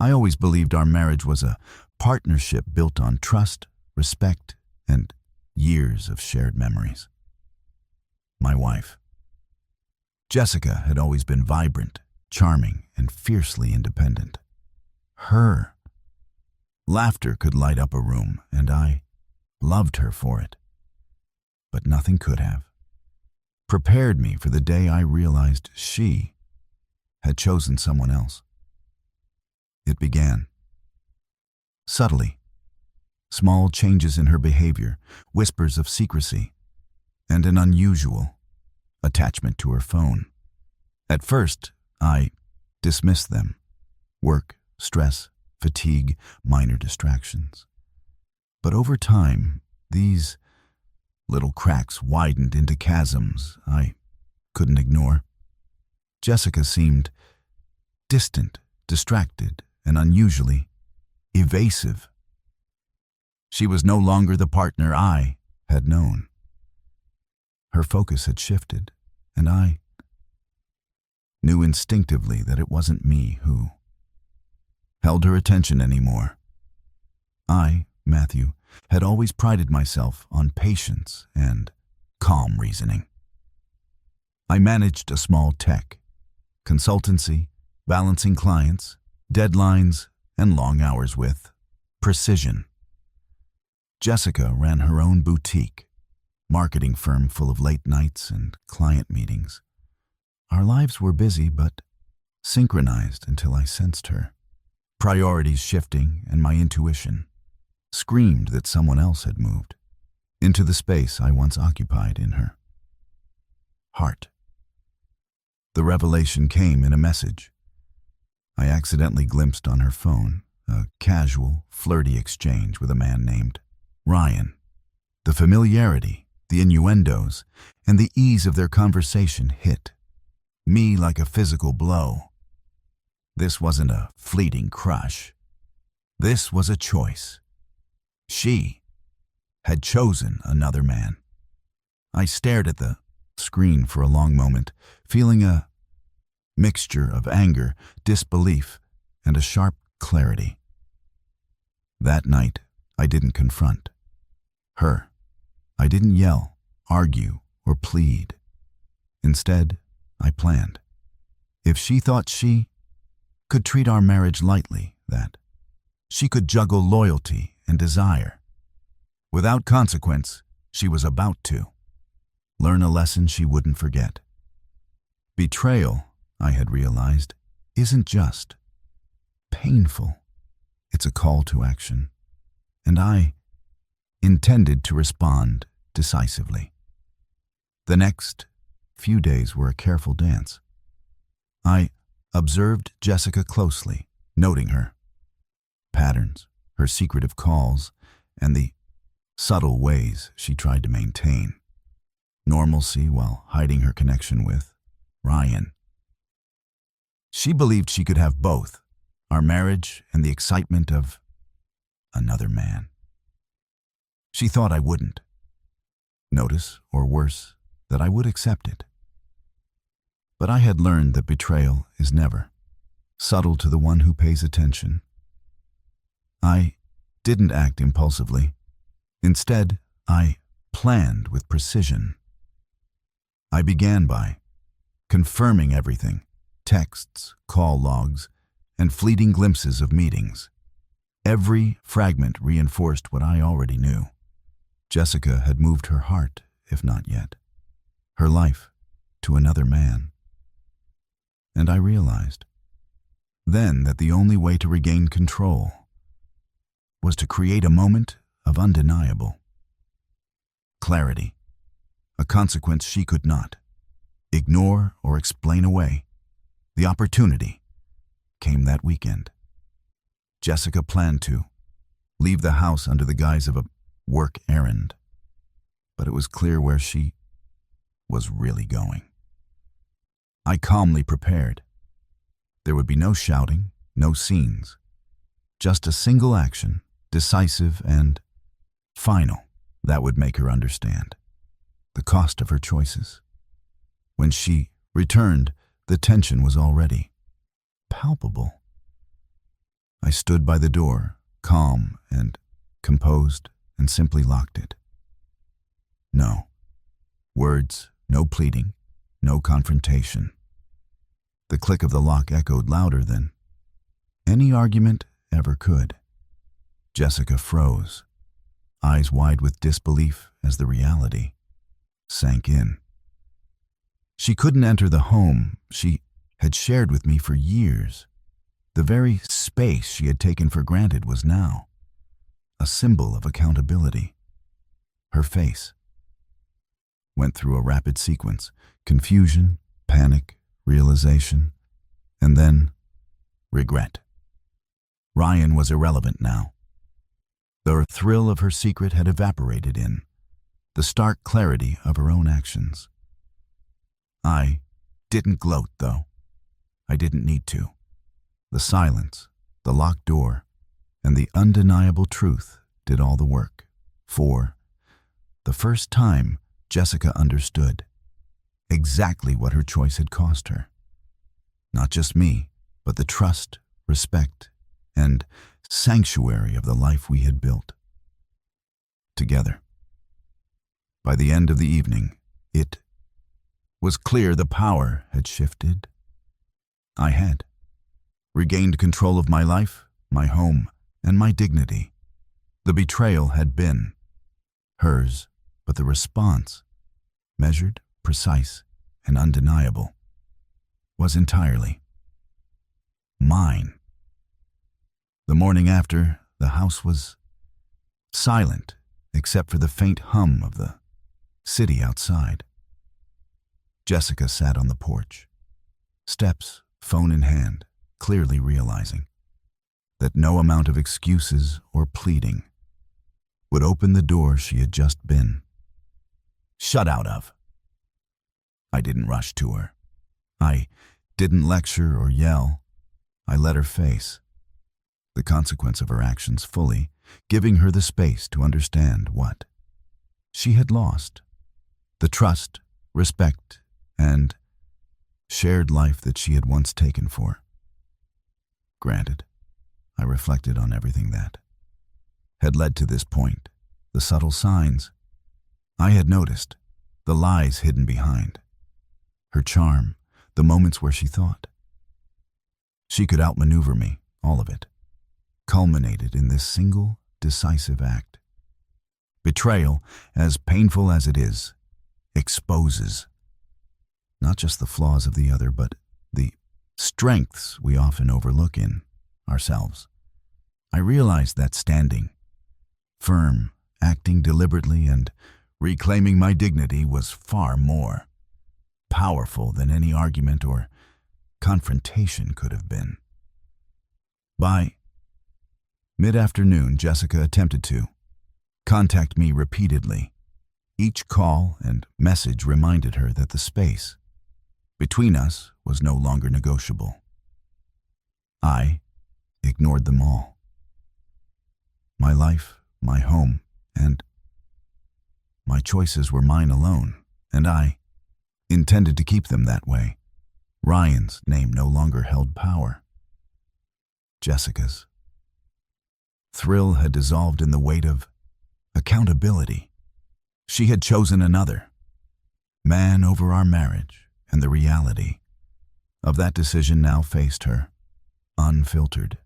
I always believed our marriage was a partnership built on trust, respect, and years of shared memories. My wife. Jessica had always been vibrant, charming, and fiercely independent. Her laughter could light up a room, and I loved her for it. But nothing could have prepared me for the day I realized she had chosen someone else. It began subtly. Small changes in her behavior, whispers of secrecy, and an unusual attachment to her phone. At first, I dismissed them. Work, stress, fatigue, minor distractions. But over time, these little cracks widened into chasms I couldn't ignore. Jessica seemed distant, distracted, and unusually evasive. She was no longer the partner I had known. Her focus had shifted, and I knew instinctively that it wasn't me who held her attention anymore. I, Matthew, had always prided myself on patience and calm reasoning. I managed a small tech consultancy, balancing clients, deadlines, and long hours with precision. Jessica ran her own boutique, marketing firm full of late nights and client meetings. Our lives were busy but synchronized until I sensed her priorities shifting, and my intuition screamed that someone else had moved into the space I once occupied in her heart. The revelation came in a message I accidentally glimpsed on her phone, a casual, flirty exchange with a man named Ryan. The familiarity, the innuendos, and the ease of their conversation hit me like a physical blow. This wasn't a fleeting crush. This was a choice. She had chosen another man. I stared at the screen for a long moment, feeling a mixture of anger, disbelief, and a sharp clarity. That night, I didn't confront her. I didn't yell, argue, or plead. Instead, I planned. If she thought she could treat our marriage lightly, that she could juggle loyalty and desire without consequence, she was about to learn a lesson she wouldn't forget. Betrayal, I had realized, isn't just painful. It's a call to action, and I intended to respond decisively. The next few days were a careful dance. I observed Jessica closely, noting her patterns, her secretive calls, and the subtle ways she tried to maintain normalcy while hiding her connection with Ryan. She believed she could have both, our marriage and the excitement of another man. She thought I wouldn't notice, or worse, that I would accept it. But I had learned that betrayal is never subtle to the one who pays attention. I didn't act impulsively. Instead, I planned with precision. I began by confirming everything, texts, call logs, and fleeting glimpses of meetings. Every fragment reinforced what I already knew. Jessica had moved her heart, if not yet, her life, to another man. And I realized then that the only way to regain control was to create a moment of undeniable clarity, a consequence she could not ignore or explain away. The opportunity came that weekend. Jessica planned to leave the house under the guise of a work errand, but it was clear where she was really going. I calmly prepared. There would be no shouting, no scenes, just a single action, decisive and final, that would make her understand the cost of her choices. When she returned, the tension was already palpable. I stood by the door, calm and composed, and simply locked it. No words, no pleading, no confrontation. The click of the lock echoed louder than any argument ever could. Jessica froze, eyes wide with disbelief as the reality sank in. She couldn't enter the home she had shared with me for years. The very space she had taken for granted was now a symbol of accountability. Her face went through a rapid sequence: confusion, panic, realization, and then regret. Ryan was irrelevant now. The thrill of her secret had evaporated in the stark clarity of her own actions. I didn't gloat, though. I didn't need to. The silence, the locked door, and the undeniable truth did all the work. For the first time, Jessica understood exactly what her choice had cost her. Not just me, but the trust, respect, and sanctuary of the life we had built together. By the end of the evening, it was clear the power had shifted. I had regained control of my life, my home, and my dignity. The betrayal had been hers, but the response, measured, precise, and undeniable, was entirely mine. The morning after, the house was silent except for the faint hum of the city outside. Jessica sat on the porch, steps, phone in hand, clearly realizing that no amount of excuses or pleading would open the door she had just been shut out of. I didn't rush to her. I didn't lecture or yell. I let her face the consequence of her actions fully, giving her the space to understand what she had lost: the trust, respect, and shared life that she had once taken for granted. I reflected on everything that had led to this point, the subtle signs I had noticed, the lies hidden behind her charm, the moments where she thought she could outmaneuver me. All of it culminated in this single decisive act. Betrayal, as painful as it is, exposes not just the flaws of the other, but the strengths we often overlook in ourselves. I realized that standing firm, acting deliberately, and reclaiming my dignity was far more powerful than any argument or confrontation could have been. By mid-afternoon, Jessica attempted to contact me repeatedly. Each call and message reminded her that the space between us was no longer negotiable. I ignored them all. My life, my home, and my choices were mine alone, and I intended to keep them that way. Ryan's name no longer held power. Jessica's thrill had dissolved in the weight of accountability. She had chosen another man over our marriage, and the reality of that decision now faced her, unfiltered.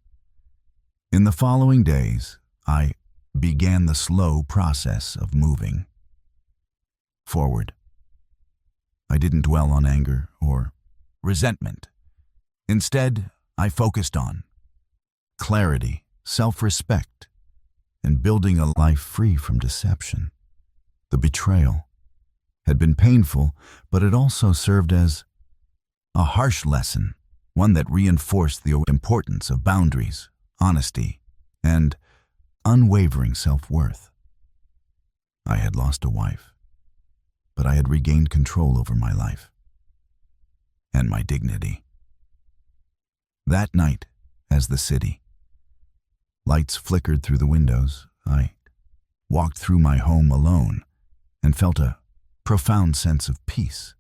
In the following days, I began the slow process of moving forward. I didn't dwell on anger or resentment. Instead, I focused on clarity, self-respect, and building a life free from deception. The betrayal had been painful, but it also served as a harsh lesson, one that reinforced the importance of boundaries, honesty, and unwavering self-worth. I had lost a wife, but I had regained control over my life and my dignity. That night, as the city lights flickered through the windows, I walked through my home alone and felt a profound sense of peace.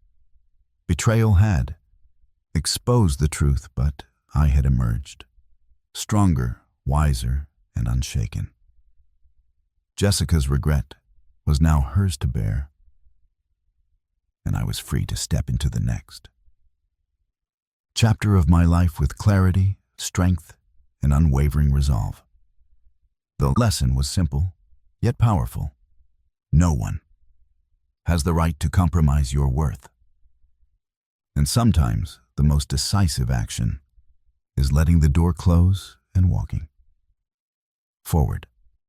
Betrayal had exposed the truth, but I had emerged stronger, wiser and unshaken. Jessica's regret was now hers to bear, and I was free to step into the next chapter of my life with clarity, strength, and unwavering resolve. The lesson was simple, yet powerful. No one has the right to compromise your worth. And sometimes the most decisive action is letting the door close and walking forward.